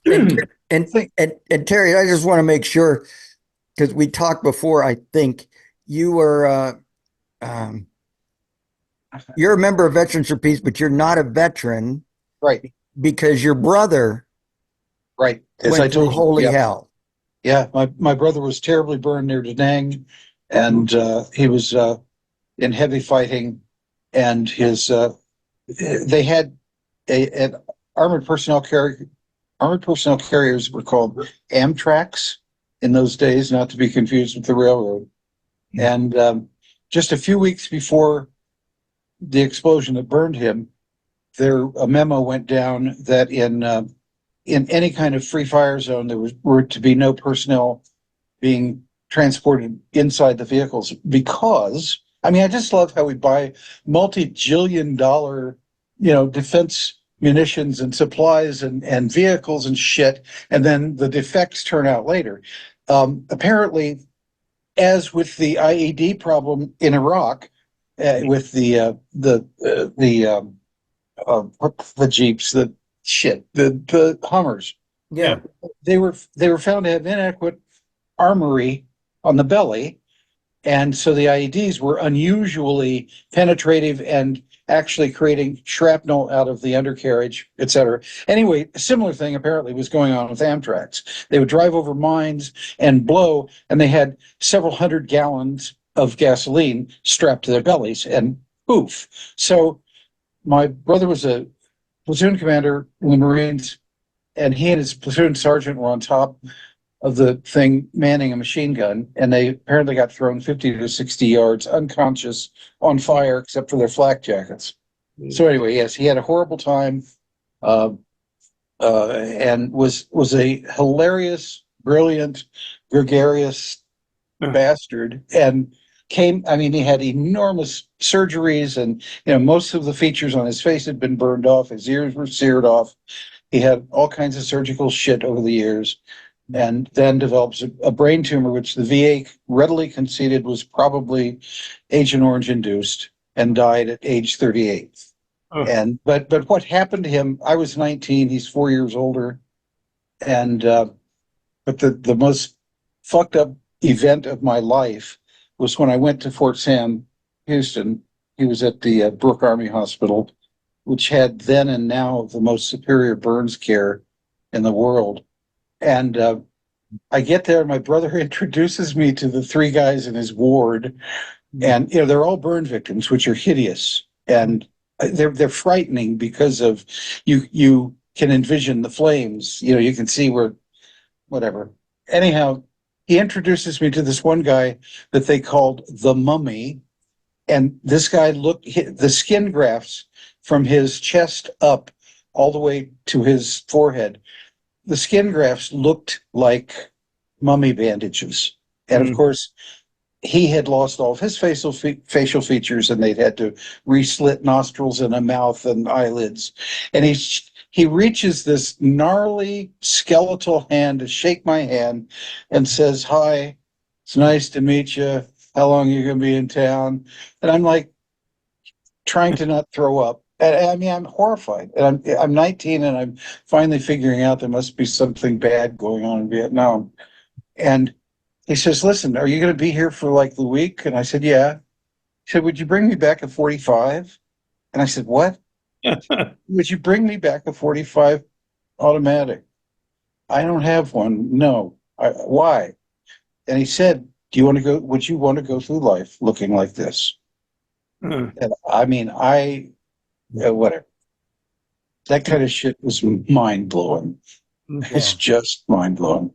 And I think, and Terry, I just want to make sure because we talked before. I think you were um, you're a member of Veterans for Peace, but you're not a veteran right, because your brother right. As I went through told you, holy yeah, hell. yeah. My brother was terribly burned near Da Nang, and he was in heavy fighting, and his they had an armored personnel carrier. Armored personnel carriers were called Amtraks in those days, not to be confused with the railroad. And just a few weeks before the explosion that burned him, there a memo went down that in any kind of free fire zone there were to be no personnel being transported inside the vehicles because I mean I just love how we buy multi-jillion dollar defense munitions and supplies and vehicles and shit, and then the defects turn out later. Apparently, as with the IED problem in Iraq, with the Jeeps, the Hummers, Yeah. they were found to have inadequate armory on the belly, and so the IEDs were unusually penetrative and actually creating shrapnel out of the undercarriage, et cetera. Anyway, a similar thing apparently was going on with Amtrak's. They would drive over mines and blow, and they had several hundred gallons of gasoline strapped to their bellies, and poof. So my brother was a platoon commander in the Marines, and he and his platoon sergeant were on top of the thing manning a machine gun, and they apparently got thrown 50 to 60 yards unconscious on fire except for their flak jackets. So anyway, yes, he had a horrible time, uh, and was a hilarious, brilliant, gregarious bastard, and came. I mean, he had enormous surgeries, and most of the features on his face had been burned off. His ears were seared off. He had all kinds of surgical shit over the years, and then develops a brain tumor, which the VA readily conceded was probably Agent Orange induced, and died at age 38. And but what happened to him? I was 19. He's 4 years older, and but the most fucked up event of my life was when I went to Fort Sam, Houston. He was at the Brooke Army Hospital, which had then and now the most superior burns care in the world. And I get there, and my brother introduces me to the three guys in his ward, and they're all burn victims, which are hideous, and they're frightening because of you can envision the flames. You can see where whatever. Anyhow, he introduces me to this one guy that they called the Mummy, and this guy looked the skin grafts from his chest up all the way to his forehead. The skin grafts looked like mummy bandages. And of course, he had lost all of his facial features, and they'd had to re-slit nostrils and a mouth and eyelids. And he reaches this gnarly skeletal hand to shake my hand and says, "Hi, it's nice to meet you. How long are you going to be in town?" And I'm like trying to not throw up. And I mean, I'm horrified. And I'm 19, and I'm finally figuring out there must be something bad going on in Vietnam. And he says, "Listen, are you going to be here for like the week?" And I said, "Yeah." He said, "Would you bring me back a 45?" And I said, "What? Would you bring me back a 45 automatic?" "I don't have one. No. Why?" And he said, "Do you want to go? Would you want to go through life looking like this?" And I mean, whatever. That kind of shit was mind blowing. It's Yeah. just mind blowing.